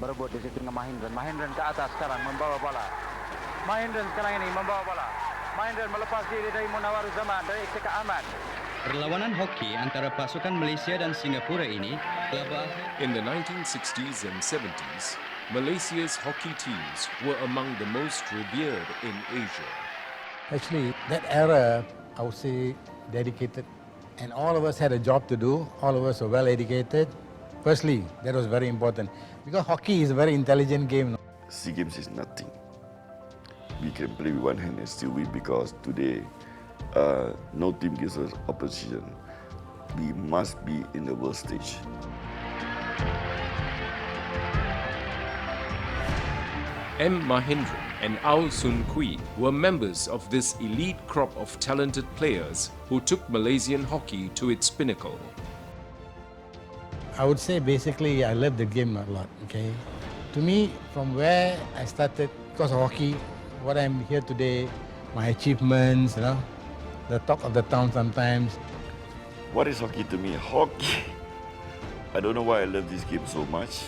berebut di situ dengan Mahendran. Mahendran ke atas sekarang membawa bola. Mahendran sekarang ini membawa bola. Mahendran melepas diri dari Munawar Zaman, dari Eka Ahmad. Perlawanan hoki antara pasukan Malaysia dan Singapura ini telah berakhir. In the 1960s and 70s, Malaysia's hockey teams were among the most revered in Asia. Actually, that era, I would say, dedicated, and all of us had a job to do. All of us were well educated. Firstly, that was very important because hockey is a very intelligent game. SEA Games is nothing. We can play with one hand and still win because today no team gives us opposition. We must be in the world stage. Mahendran and Soon Kooi were members of this elite crop of talented players who took Malaysian hockey to its pinnacle. I would say basically I love the game a lot, okay? To me, from where I started, because of hockey, what I'm here today, my achievements, the talk of the town sometimes. What is hockey to me? Hockey. I don't know why I love this game so much.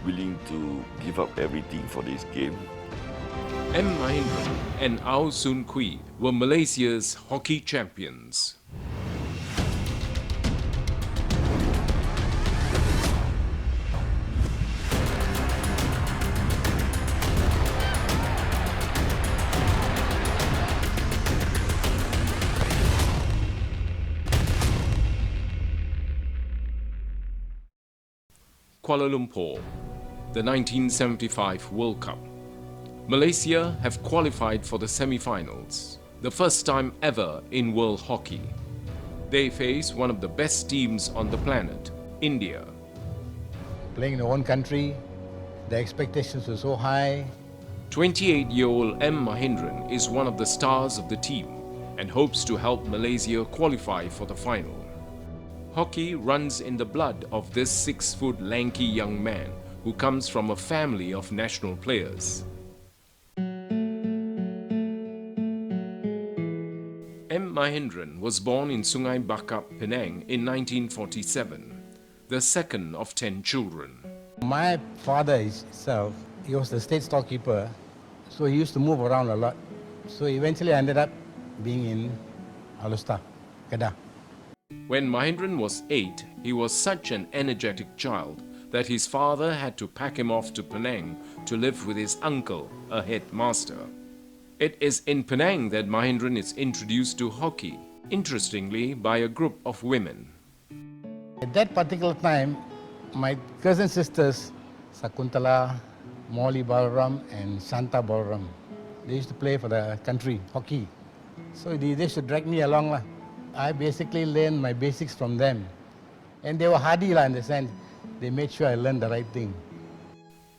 Willing to give up everything for this game. Mahendran and Soon Kooi were Malaysia's hockey champions. Kuala Lumpur, the 1975 World Cup. Malaysia have qualified for the semi-finals, the first time ever in world hockey. They face one of the best teams on the planet, India. Playing in their own country, the expectations were so high. 28-year-old Mahendran is one of the stars of the team and hopes to help Malaysia qualify for the final. Hockey runs in the blood of this 6-foot lanky young man who comes from a family of national players. Mahendran was born in Sungai Bakap, Penang in 1947, the second of 10 children. My father himself, he was the state storekeeper, so he used to move around a lot. So eventually I ended up being in Alustar, Kedah. When Mahendran was 8, he was such an energetic child that his father had to pack him off to Penang to live with his uncle, a headmaster. It is in Penang that Mahendran is introduced to hockey, interestingly by a group of women. At that particular time, my cousin sisters, Sakuntala, Molly Balaram and Shanta Balaram, they used to play for the country, hockey. So they used to drag me along. I basically learned my basics from them. And they were hardy in the sense, they made sure I learned the right thing.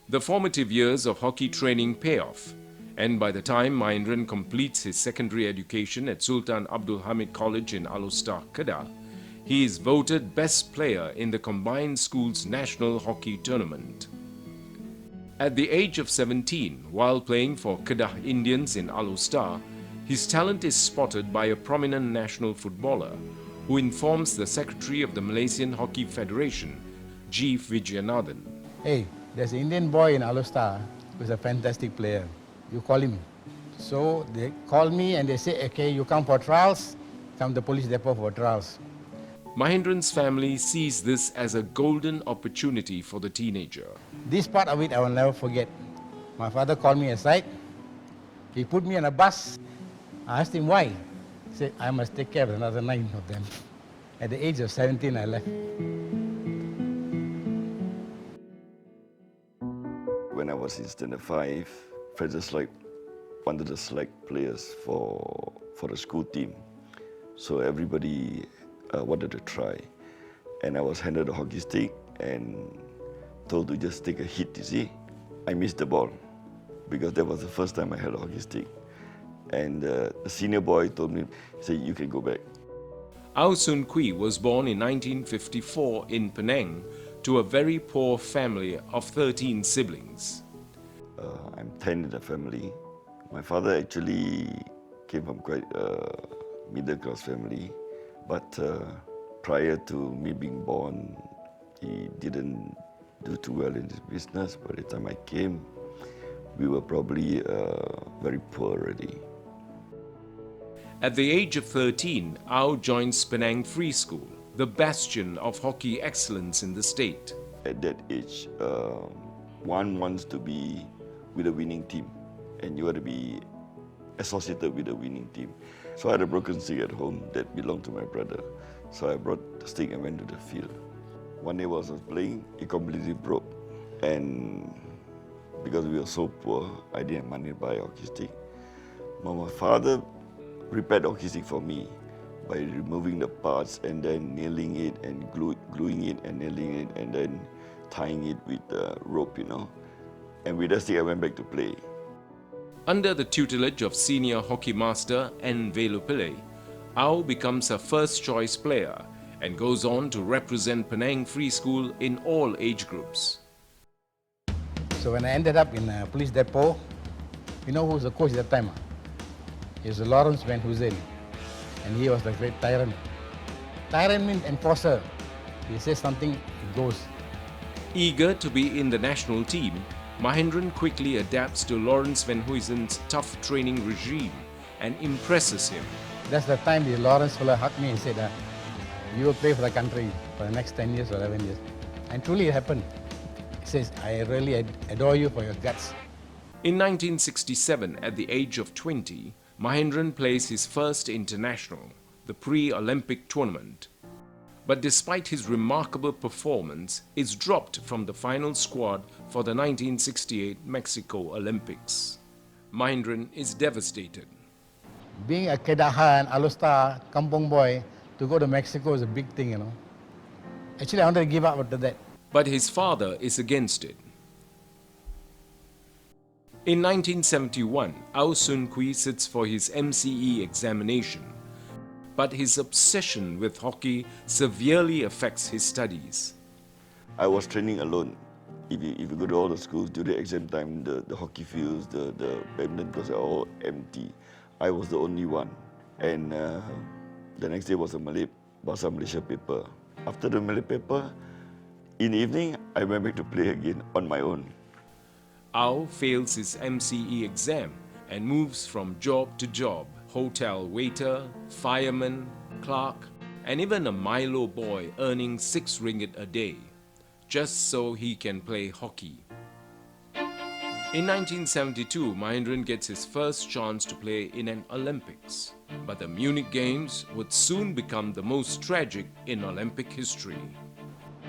The formative years of hockey training pay off, and by the time Mahendran completes his secondary education at Sultan Abdul Hamid College in Alustar, Kedah, he is voted best player in the combined schools national hockey tournament. At the age of 17, while playing for Kedah Indians in Alustar, his talent is spotted by a prominent national footballer who informs the secretary of the Malaysian Hockey Federation, G. Vijayanathan. Hey, there's an Indian boy in Alustar who's a fantastic player. You call him. So they call me and they say, okay, you come for trials, come to the police depot for trials. Mahendran's family sees this as a golden opportunity for the teenager. This part of it I will never forget. My father called me aside. He put me on a bus. I asked him why. He said, I must take care of another 9 of them. At the age of 17, I left. When I was in standard 5, I just wanted to select players for the school team. So everybody wanted to try. And I was handed a hockey stick and told to just take a hit, you see. I missed the ball because that was the first time I held a hockey stick. And the senior boy told me, he said, you can go back. Soon Kooi was born in 1954 in Penang to a very poor family of 13 siblings. I'm 10 in the family. My father actually came from quite a middle-class family, but prior to me being born, he didn't do too well in this business. By the time I came, we were probably very poor already. At the age of 13, Ao joins Penang Free School, the bastion of hockey excellence in the state. At that age, one wants to be with a winning team, and you want to be associated with a winning team. So I had a broken stick at home that belonged to my brother. So I brought the stick and went to the field. One day whilst I was playing, it completely broke. And because we were so poor, I didn't have money to buy a hockey stick. My father repaired the hockey stick for me by removing the parts and then nailing it and gluing it and nailing it and then tying it with the rope, you know. And with that stick, I went back to play. Under the tutelage of senior hockey master N. Velupillai, Ao becomes a first-choice player and goes on to represent Penang Free School in all age groups. So when I ended up in a police depot, you know who was the coach at that time? He was Lawrence Van Hoosen, and he was the great tyrant. Tyrant means enforcer. He says something, it goes. Eager to be in the national team, Mahendran quickly adapts to Lawrence Van Hoosen's tough training regime and impresses him. That's the time the Lawrence fellow hugged me and said, you will play for the country for the next 10 years or 11 years. And truly it happened. He says, I really adore you for your guts. In 1967, at the age of 20, Mahendran plays his first international, the pre-Olympic tournament. But despite his remarkable performance, is dropped from the final squad for the 1968 Mexico Olympics. Mahendran is devastated. Being a Kedahan, Alustar, Kampong boy, to go to Mexico is a big thing, you know. Actually, I wanted to give up after that. But his father is against it. In 1971, Ao Soon Kooi sits for his MCE examination. But his obsession with hockey severely affects his studies. I was training alone. If you go to all the schools during exam time, the hockey fields, the badminton courts are all empty. I was the only one. And the next day was a Bahasa Malaysia paper. After the Malay paper, in the evening, I went back to play again on my own. Ao fails his MCE exam and moves from job to job. Hotel waiter, fireman, clerk, and even a Milo boy earning 6 ringgit a day, just so he can play hockey. In 1972, Mahendran gets his first chance to play in an Olympics. But the Munich Games would soon become the most tragic in Olympic history.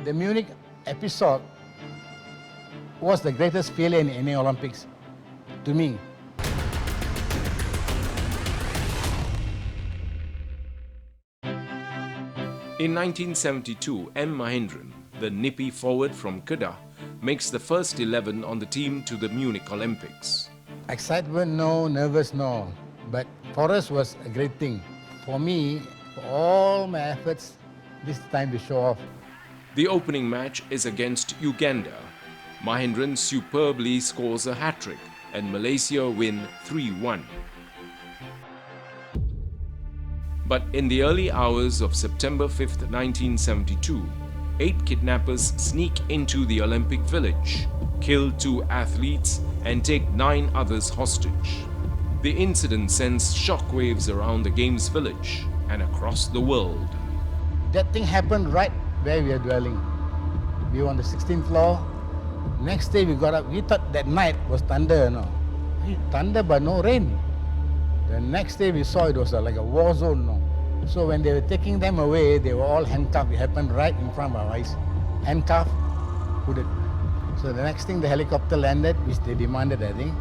The Munich episode was the greatest failure in any Olympics, to me. In 1972, M. Mahendran, the nippy forward from Kedah, makes the first 11 on the team to the Munich Olympics. Excitement, no. Nervous, no. But for us was a great thing. For me, for all my efforts, this is time to show off. The opening match is against Uganda. Mahendran superbly scores a hat-trick and Malaysia win 3-1. But in the early hours of September 5, 1972, 8 kidnappers sneak into the Olympic Village, kill 2 athletes and take 9 others hostage. The incident sends shockwaves around the Games Village and across the world. That thing happened right where we are dwelling. We were on the 16th floor. Next day we got up, we thought that night was thunder, no? Thunder but no rain. The next day we saw it was like a war zone, no? So when they were taking them away, they were all handcuffed. It happened right in front of our eyes. Handcuffed, hooded. So the next thing, the helicopter landed, which they demanded, I think.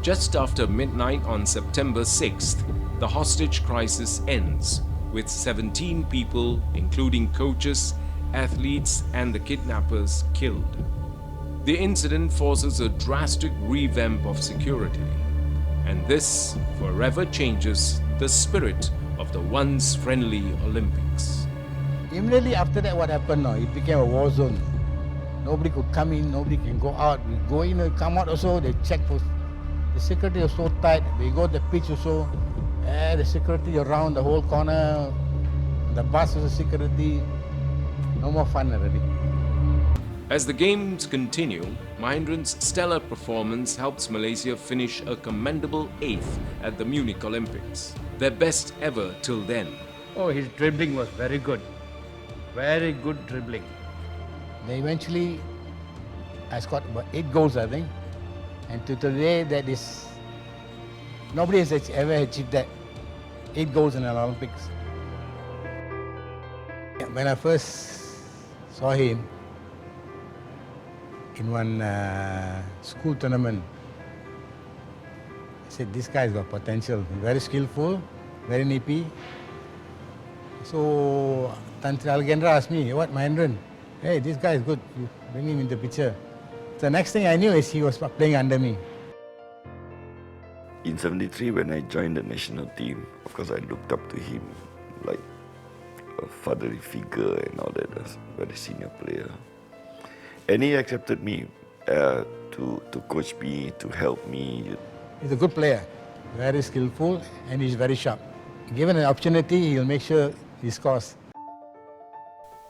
Just after midnight on September 6th, the hostage crisis ends with 17 people, including coaches, athletes, and the kidnappers killed. The incident forces a drastic revamp of security, and this forever changes the spirit of the once friendly Olympics. Immediately after that, what happened now? It became a war zone. Nobody could come in, nobody can go out. We go in and come out also, they check for... The security was so tight. We go to the pitch also, the security around the whole corner. The bus was a security. No more fun already. As the games continue, Mahendran's stellar performance helps Malaysia finish a commendable 8th at the Munich Olympics, their best ever till then. Oh, his dribbling was very good. Very good dribbling. They eventually, I scored about 8 goals, I think. And to today, that is, nobody has ever achieved that. 8 goals in an Olympics. When I first saw him in one school tournament, I said, this guy's got potential. He's very skillful, very nippy. So Tan Sri Algendra asked me, what, Mahendran? Hey, this guy is good. You bring him in the picture. The next thing I knew is he was playing under me. In '73, when I joined the national team, of course I looked up to him like a fatherly figure and all that, as a very senior player. And he accepted me to coach me, to help me. He's a good player, very skillful, and he's very sharp. Given an opportunity, he'll make sure he scores.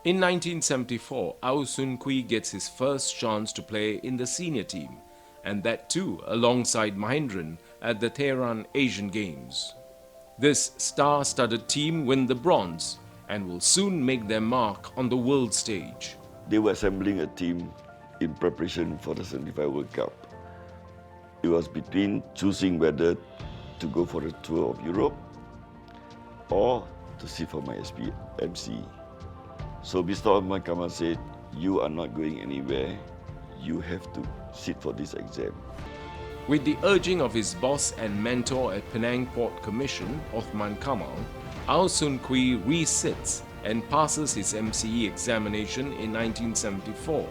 In 1974, Ao Soon Kooi gets his first chance to play in the senior team, and that too alongside Mahendran at the Tehran Asian Games. This star-studded team win the bronze and will soon make their mark on the world stage. They were assembling a team in preparation for the '75 World Cup. It was between choosing whether to go for a tour of Europe or to sit for my MC. So Mr. Osman Kamal said, you are not going anywhere, you have to sit for this exam. With the urging of his boss and mentor at Penang Port Commission, Othman Kamal, Ao Soon Kooi resits and passes his MCE examination in 1974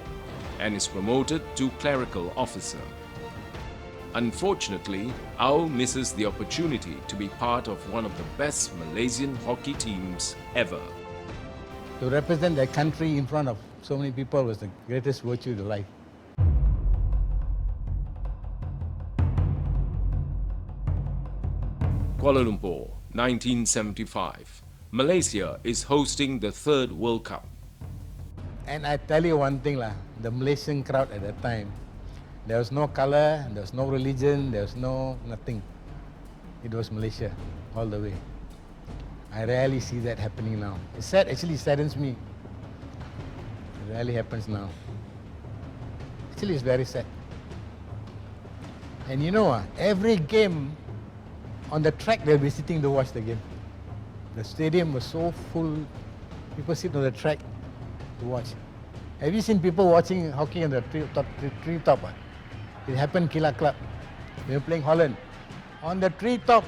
and is promoted to clerical officer. Unfortunately, Ao misses the opportunity to be part of one of the best Malaysian hockey teams ever. To represent their country in front of so many people was the greatest virtue to life. Kuala Lumpur, 1975. Malaysia is hosting the 3rd World Cup. And I tell you one thing, the Malaysian crowd at that time, there was no color, there was no religion, there was no nothing. It was Malaysia all the way. I rarely see that happening now. It's sad, actually saddens me. It rarely happens now. Actually, it's very sad. And you know, every game on the track, they'll be sitting to watch the game. The stadium was so full, people sit on the track to watch. Have you seen people watching hockey on the treetop? It happened Kila Club. They were playing Holland. On the treetop.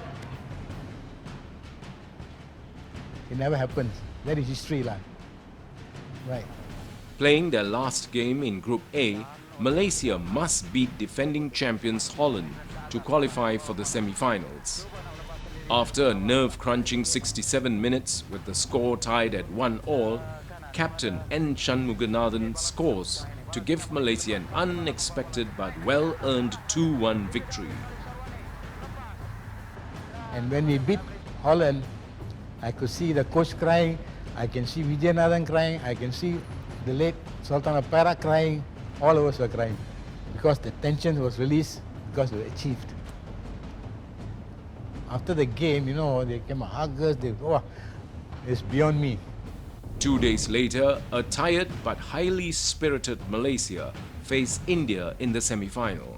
It never happens. That is history, right? Playing their last game in Group A, Malaysia must beat defending champions Holland to qualify for the semi-finals. After a nerve-crunching 67 minutes with the score tied at 1-1, captain N. Shanmuganathan scores to give Malaysia an unexpected but well-earned 2-1 victory. And when we beat Holland, I could see the coach crying, I can see Vijayanathan crying, I can see the late Sultan of Perak crying, all of us were crying because the tension was released because we achieved. After the game, you know, they came and hugged us, it's beyond me. 2 days later, a tired but highly spirited Malaysia face India in the semi-final.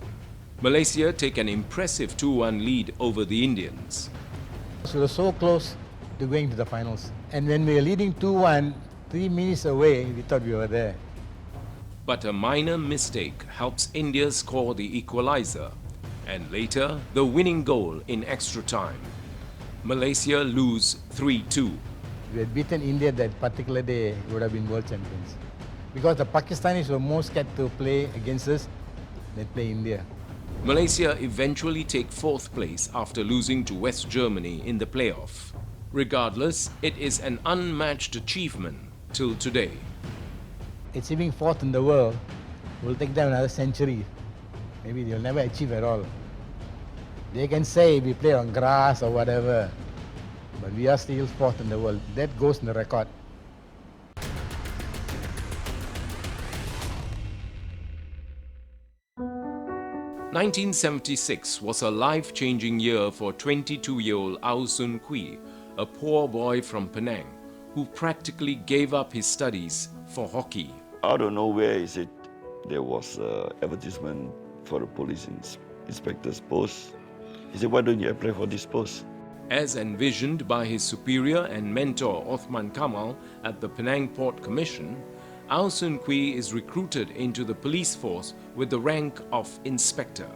Malaysia take an impressive 2-1 lead over the Indians. So we were so close to going to the finals. And when we were leading 2-1, 3 minutes away, we thought we were there. But a minor mistake helps India score the equalizer, and later the winning goal in extra time. Malaysia lose 3-2. If we had beaten India that particular day, we would have been world champions. Because the Pakistanis were more scared to play against us than play India. Malaysia eventually take 4th place after losing to West Germany in the playoff. Regardless, it is an unmatched achievement till today. Achieving 4th in the world will take them another century. Maybe they'll never achieve at all. They can say we play on grass or whatever, but we are still 4th in the world. That goes in the record. 1976 was a life-changing year for 22-year-old Ao Soon Kooi, a poor boy from Penang, who practically gave up his studies for hockey. Out of nowhere, is it, there was an advertisement for a police inspector's post. He said, why don't you apply for this post? As envisioned by his superior and mentor Othman Kamal at the Penang Port Commission, Ao Soon Kooi is recruited into the police force with the rank of inspector.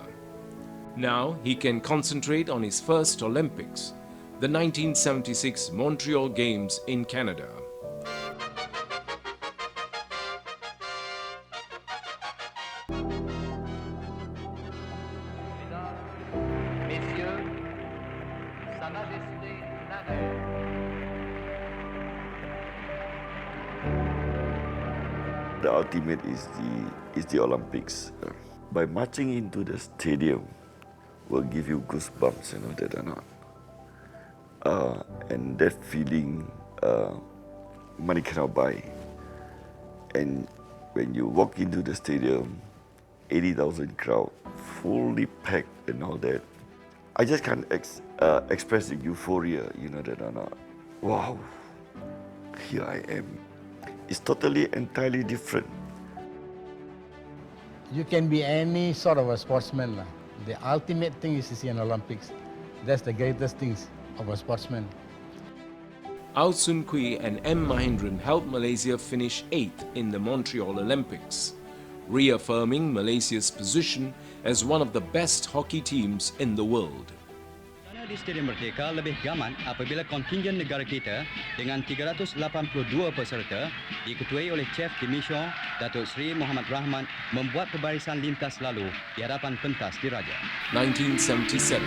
Now he can concentrate on his first Olympics, the 1976 Montreal Games in Canada. The ultimate is the Olympics. By marching into the stadium will give you goosebumps, you know, that or not. And that feeling, money cannot buy. And when you walk into the stadium, 80,000 crowd, fully packed and all that, I just can't express the euphoria, you know, that or not. Wow, here I am. It's totally, entirely different. You can be any sort of a sportsman. The ultimate thing is to see an Olympics. That's the greatest things of a sportsman. Ao Soon Kooi and M. Mahendran helped Malaysia finish 8th in the Montreal Olympics, reaffirming Malaysia's position as one of the best hockey teams in the world. Di Stadium Merdeka lebih gaman apabila kontingen negara kita dengan 382 peserta diketuai oleh Chef di Mission Datuk Seri Muhammad Rahman membuat pembarisan lintas lalu di hadapan pentas diraja. 1977,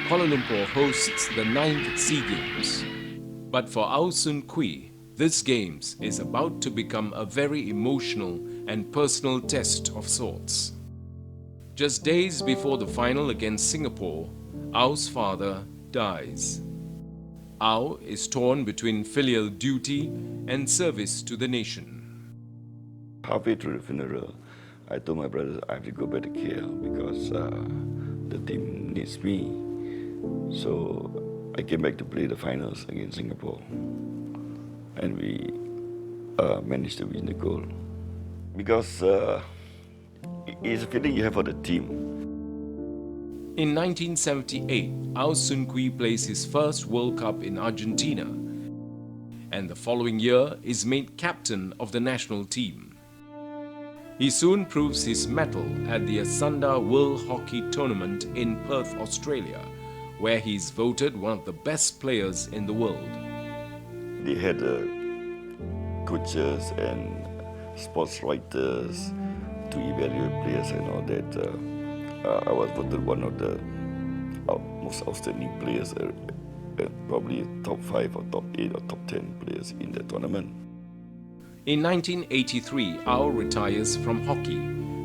Kuala Lumpur hosts the 9th SEA Games. But for Ao Soon Kooi, this Games is about to become a very emotional and personal test of sorts. Just days before the final against Singapore, Ao's father dies. Ao is torn between filial duty and service to the nation. Halfway through the funeral, I told my brothers I have to go back to KL because the team needs me. So I came back to play the finals against Singapore. And we managed to win the gold. Because it's a feeling you have for the team. In 1978, Ao Soon Kooi plays his first World Cup in Argentina, and the following year is made captain of the national team. He soon proves his mettle at the Asanda World Hockey Tournament in Perth, Australia, where he is voted one of the best players in the world. They had coaches and sports writers to evaluate players and all that. I was voted one of the most outstanding players, probably top 5 or top 8 or top 10 players in the tournament. In 1983, Ao retires from hockey,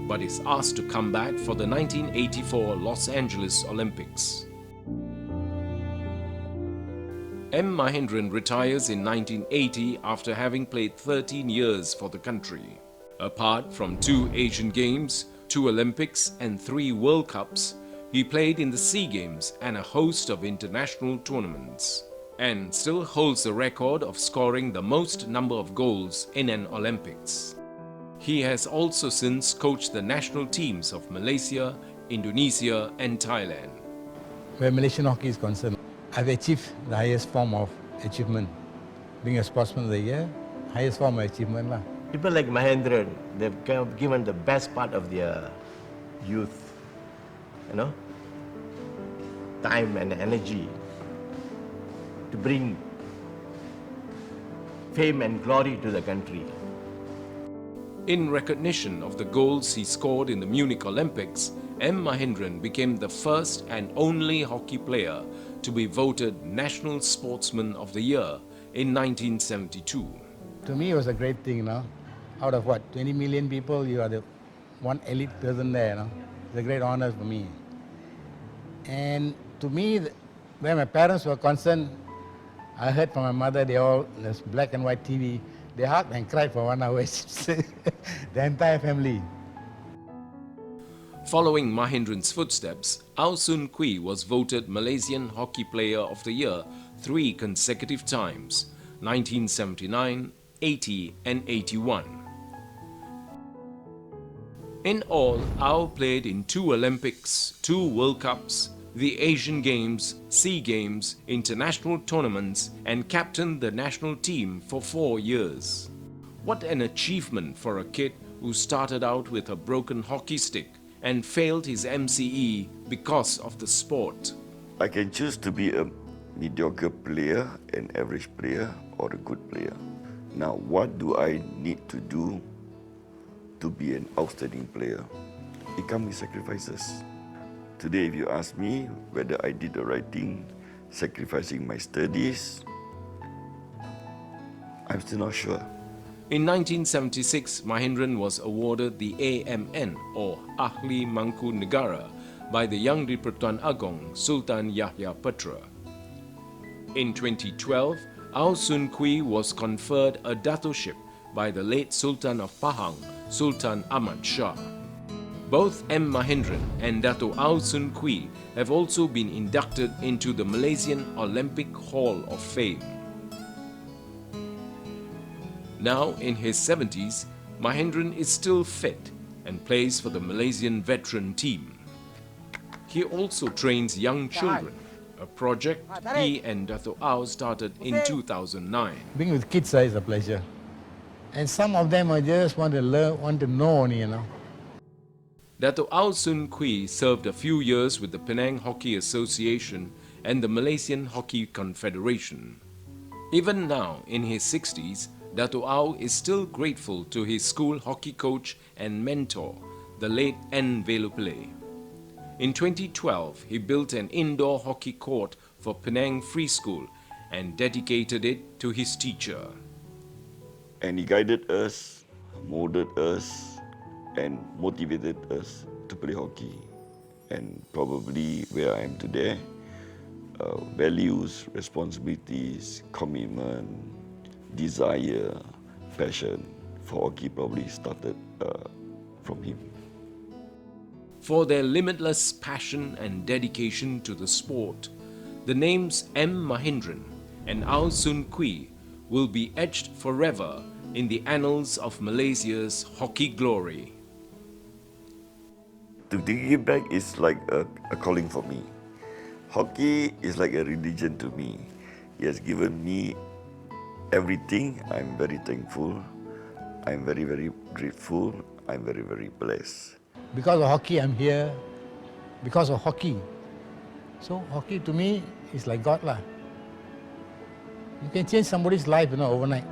but is asked to come back for the 1984 Los Angeles Olympics. M. Mahendran retires in 1980 after having played 13 years for the country. Apart from 2 Asian Games, 2 Olympics and 3 World Cups, he played in the SEA Games and a host of international tournaments, and still holds the record of scoring the most number of goals in an Olympics. He has also since coached the national teams of Malaysia, Indonesia and Thailand. Where Malaysian hockey is concerned, I've achieved the highest form of achievement. Being a sportsman of the year, highest form of achievement lah. People like Mahendran, they've kind of given the best part of their youth, you know, time and energy to bring fame and glory to the country. In recognition of the goals he scored in the Munich Olympics, M. Mahendran became the first and only hockey player to be voted National Sportsman of the Year in 1972. To me, it was a great thing, you know. Out of what, 20 million people, you are the one elite person there, you know. It's a great honor for me. And to me, where my parents were concerned, I heard from my mother, there's black and white TV, they hugged and cried for 1 hour, the entire family. Following Mahendran's footsteps, Ao Soon Kooi was voted Malaysian Hockey Player of the Year 3 consecutive times, 1979, 80 and 81. In all, Ao played in 2 Olympics, 2 World Cups, the Asian Games, SEA Games, international tournaments and captained the national team for 4 years. What an achievement for a kid who started out with a broken hockey stick and failed his MCE because of the sport. I can choose to be a mediocre player, an average player, or a good player. Now, what do I need to do to be an outstanding player? It comes with sacrifices. Today, if you ask me whether I did the right thing, sacrificing my studies, I'm still not sure. In 1976, Mahendran was awarded the AMN or Ahli Mangku Negara by the Yang di-Pertuan Agong Sultan Yahya Putra. In 2012, Ao Soon Kooi was conferred a datukship by the late Sultan of Pahang, Sultan Ahmad Shah. Both M. Mahendran and Datuk Ao Soon Kooi have also been inducted into the Malaysian Olympic Hall of Fame. Now in his 70s, Mahendran is still fit and plays for the Malaysian veteran team. He also trains young children, a project he and Datuk Ao started in 2009. Being with kids is a pleasure. And some of them I just want to learn, want to know only, you know. Datuk Ao Soon Kooi served a few years with the Penang Hockey Association and the Malaysian Hockey Confederation. Even now, in his 60s, Datuk Ao is still grateful to his school hockey coach and mentor, the late N. Velupillai. In 2012, he built an indoor hockey court for Penang Free School and dedicated it to his teacher. And he guided us, molded us, and motivated us to play hockey. And probably where I am today, values, responsibilities, commitment, desire, passion for hockey probably started from him. For their limitless passion and dedication to the sport, the names M. Mahendran and Ao Soon Kooi will be etched forever in the annals of Malaysia's hockey glory. To give back is like a calling for me. Hockey is like a religion to me. It has given me everything. I'm very thankful. I'm very, very grateful. I'm very, very blessed. Because of hockey, I'm here. Because of hockey. So hockey to me is like God lah. You can change somebody's life, you know, overnight.